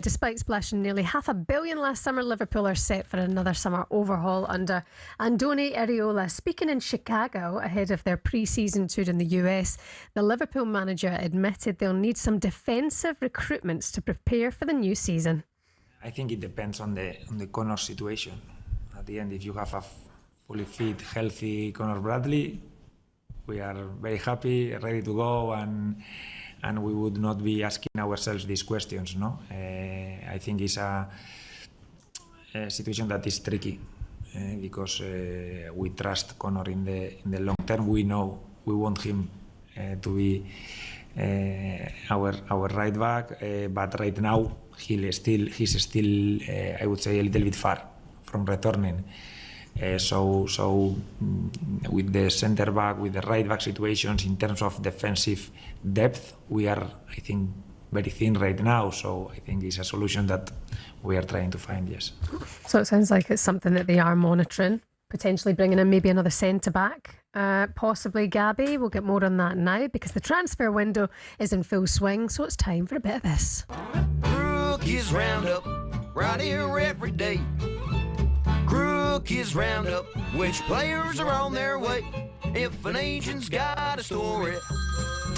Despite splashing nearly $500 million last summer, Liverpool are set for another summer overhaul under Andoni Iraola. Speaking in Chicago ahead of their pre-season tour in the US, the Liverpool manager admitted they'll need some defensive recruitments to prepare for the new season. I think it depends on the Connor situation. At the end, if you have a fully fit, healthy Connor Bradley, we are very happy, ready to go, and we would not be asking ourselves these questions. No, I think it's a situation that is tricky because we trust Connor in the long term. We know we want him to be our right back, but right now he's still I would say a little bit far from returning. So with the centre back, with the right back situations in terms of defensive depth, we are, I think, very thin right now. So I think it's a solution that we are trying to find, yes. So it sounds like it's something that they are monitoring, potentially bringing in maybe another centre back, possibly Gabby. We'll get more on that now because the transfer window is in full swing. So it's time for a bit of this. Rookies Roundup, right here every day. Rookies Roundup, which players are on their way. If an agent's got a story.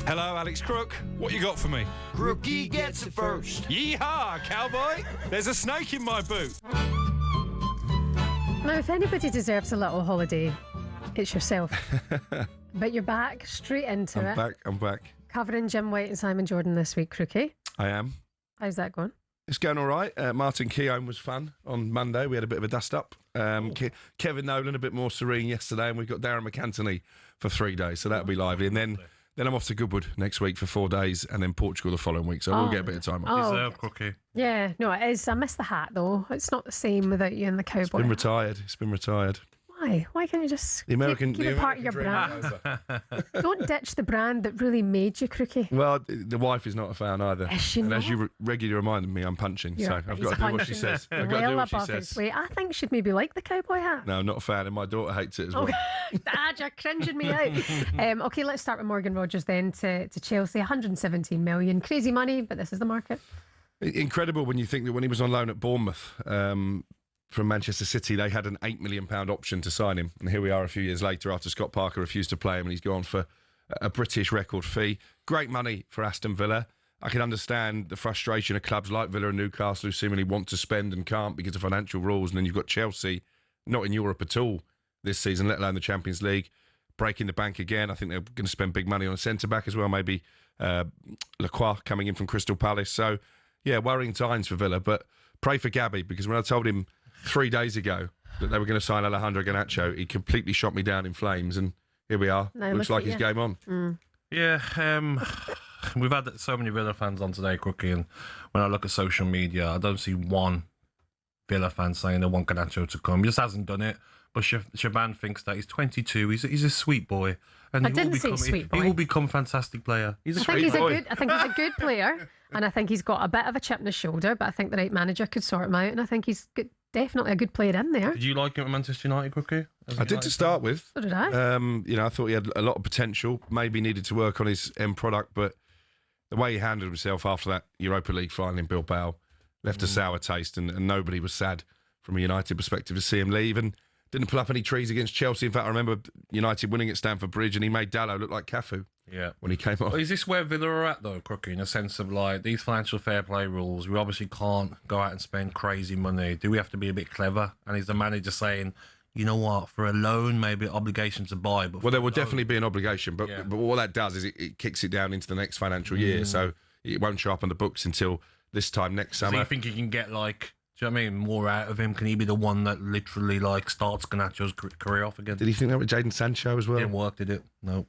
Hello, Alex Crook. What you got for me? Crookie gets it first. Yeehaw, cowboy! There's a snake in my boot. Now, if anybody deserves a little holiday, it's yourself. But you're back straight into it. I'm back. Covering Jim White and Simon Jordan this week, Crookie. I am. How's that going? It's going all right. Martin Keown was fun on Monday. We had a bit of a dust-up. Kevin Nolan a bit more serene yesterday, and we've got Darren McAntony for 3 days, so that'll be lively. And then I'm off to Goodwood next week for 4 days, and then Portugal the following week, so we'll get a bit of time off. Deserve Crookie. Yeah, no, it is. I miss the hat, though. It's not the same without you and the cowboy. It's been retired. Why? Why can't you just keep it part of your brand? Don't ditch the brand that really made you, Crookie. Well, the wife is not a fan either. Is she not? As you regularly reminded me, I'm punching, so I've got to do what she says. I've got to do what she says. I think she'd maybe like the cowboy hat. No, not a fan, and my daughter hates it as well. Dad, you're cringing me out. Okay, let's start with Morgan Rogers then to Chelsea. 117 million. Crazy money, but this is the market. Incredible when you think that when he was on loan at Bournemouth, from Manchester City, they had an £8 million option to sign him. And here we are a few years later after Scott Parker refused to play him and he's gone for a British record fee. Great money for Aston Villa. I can understand the frustration of clubs like Villa and Newcastle who seemingly want to spend and can't because of financial rules. And then you've got Chelsea, not in Europe at all this season, let alone the Champions League, breaking the bank again. I think they're going to spend big money on a centre-back as well, maybe Lacroix coming in from Crystal Palace. So, yeah, worrying times for Villa. But pray for Gabby, because when I told him 3 days ago that they were going to sign Alejandro Garnacho, he completely shot me down in flames, and here we are. No, looks like his game on. Yeah, we've had so many Villa fans on today, Crookie, and when I look at social media, I don't see one Villa fan saying they want Garnacho to come. He just hasn't done it. But Shebahn thinks that he's 22. He's a sweet boy, and he will become a fantastic player. He's a sweet boy. I think he's a good player, and I think he's got a bit of a chip in his shoulder. But I think the right manager could sort him out, and I think he's good. Definitely a good player in there. Did you like him at Manchester United, Crookie? I did to start with. So did I. I thought he had a lot of potential. Maybe needed to work on his end product, but the way he handled himself after that Europa League final in Bilbao left a sour taste, and nobody was sad from a United perspective to see him leave. And didn't pull up any trees against Chelsea. In fact, I remember United winning at Stamford Bridge, and he made Dalot look like Cafu. Yeah, when he came off. Is this where Villa are at, though, Crookie, in a sense of like these financial fair play rules? We obviously can't go out and spend crazy money. Do we have to be a bit clever? And is the manager saying, you know what, for a loan, maybe obligation to buy? But there will definitely be an obligation, but what that does is it kicks it down into the next financial year, so it won't show up on the books until this time next summer. Do you think he can get like? Do you know what I mean? More out of him? Can he be the one that literally like starts Garnacho's career off again? Did he think that with Jadon Sancho as well? Didn't work, did it? No.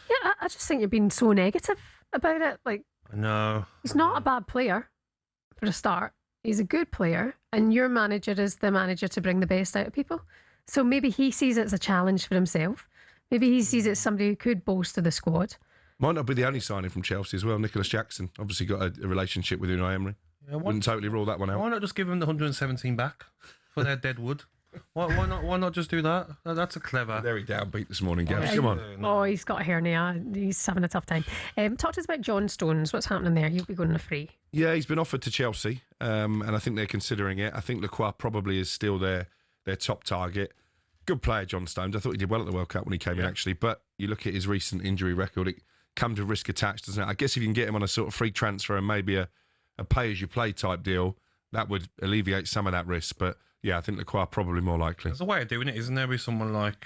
Yeah, I just think you're being so negative about it. Like, no, he's not a bad player for a start. He's a good player, and your manager is the manager to bring the best out of people. So maybe he sees it as a challenge for himself. Maybe he sees it as somebody who could bolster the squad. Might not be the only signing from Chelsea as well. Nicholas Jackson obviously got a relationship with Unai Emery. Yeah, wouldn't totally rule that one out. Why not just give him the 117 back for their dead wood? Why not just do that? That's a clever. Very downbeat this morning, Gabs. Come on. Oh, he's got a hernia. He's having a tough time. Talk to us about John Stones. What's happening there? He'll be going on a free. Yeah, he's been offered to Chelsea, and I think they're considering it. I think Lacroix probably is still their top target. Good player, John Stones. I thought he did well at the World Cup when he came in, actually. But you look at his recent injury record, it comes with risk attached, doesn't it? I guess if you can get him on a sort of free transfer and maybe a pay-as-you-play type deal, that would alleviate some of that risk. But yeah, I think Lacroix probably more likely. There's a way of doing it, isn't there? With someone like,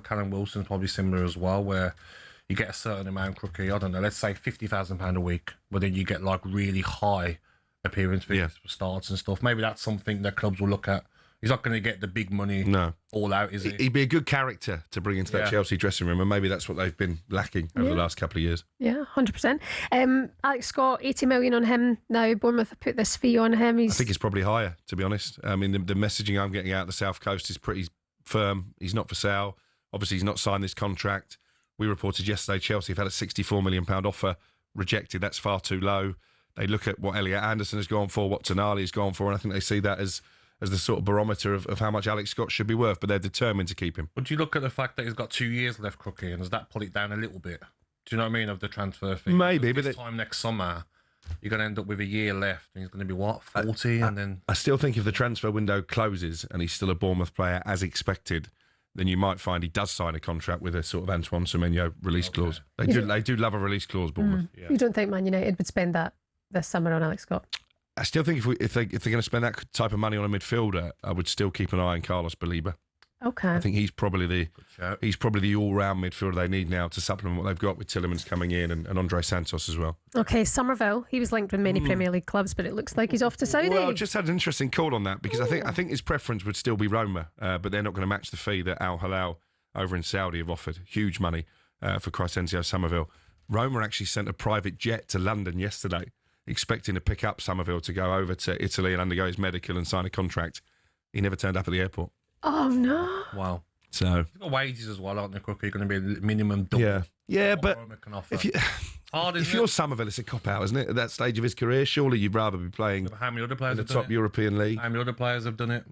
Callum Wilson's probably similar as well, where you get a certain amount, Crookie, I don't know, let's say £50,000 a week, but then you get like really high appearance fees for starts and stuff. Maybe that's something that clubs will look at. He's not going to get the big money all out, is he? He'd be a good character to bring into that Chelsea dressing room, and maybe that's what they've been lacking over the last couple of years. Yeah, 100%. Alex Scott, 80 million on him now. Bournemouth have put this fee on him. I think it's probably higher, to be honest. I mean, the messaging I'm getting out of the South Coast is pretty firm. He's not for sale. Obviously, he's not signed this contract. We reported yesterday Chelsea have had a £64 million offer rejected. That's far too low. They look at what Elliot Anderson has gone for, what Tonali has gone for, and I think they see that as the sort of barometer of how much Alex Scott should be worth, but they're determined to keep him. Would you look at the fact that he's got 2 years left, Crookie, and does that pull it down a little bit? Do you know what I mean, of the transfer fee? Maybe, but this time next summer, you're going to end up with a year left, and he's going to be, what, 40? And then I still think if the transfer window closes and he's still a Bournemouth player as expected, then you might find he does sign a contract with a sort of Antoine Semenyo release clause. They do love a release clause, Bournemouth. Yeah. You don't think Man United would spend that this summer on Alex Scott? I still think if they're going to spend that type of money on a midfielder, I would still keep an eye on Carlos Baliba. Okay. I think he's probably the all-round midfielder they need now to supplement what they've got with Tillemans coming in and Andre Santos as well. Okay, Somerville. He was linked with many Premier League clubs, but it looks like he's off to Saudi. Well, I just had an interesting call on that because I think his preference would still be Roma, but they're not going to match the fee that Al Hilal over in Saudi have offered. Huge money for Crescencio Somerville. Roma actually sent a private jet to London yesterday, expecting to pick up Somerville to go over to Italy and undergo his medical and sign a contract. He never turned up at the airport. Oh, no. Wow. So he's got wages as well, aren't they, Crookie? Going to be a minimum double. Yeah, but if you're Somerville, it's a cop-out, isn't it? At that stage of his career, surely you'd rather be playing how many other players in the top European league. How many other players have done it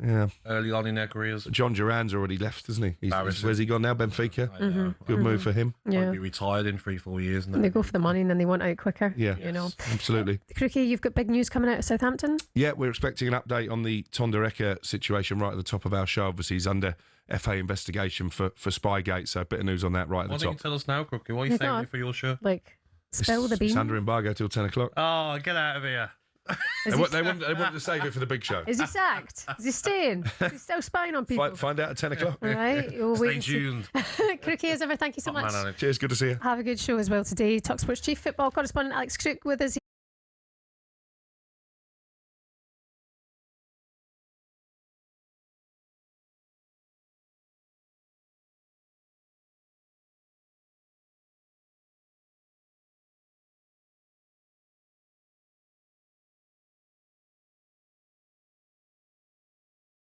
early on in their careers? John Duran's already left, hasn't he? Where's he gone now? Benfica? Good move for him. Yeah. He'll be retired in 3-4 years. And they go for the money and then they want out quicker. Yeah, absolutely. Crookie, you've got big news coming out of Southampton? Yeah, we're expecting an update on the Tondereka situation right at the top of our show. Obviously, he's under FA investigation for Spygate, so a bit of news on that right at the top. What do you tell us now, Crookie? What are you saying for your show? Spill the beans. It's under embargo till 10 o'clock. Oh, get out of here. They wanted to save it for the big show. Is he sacked? Is he staying? Is he still spying on people? Find out at 10 o'clock. All right. We'll Stay tuned. Crookie, as ever, thank you so much. Cheers, good to see you. Have a good show as well today. talkSPORT's Chief Football Correspondent Alex Crook with us.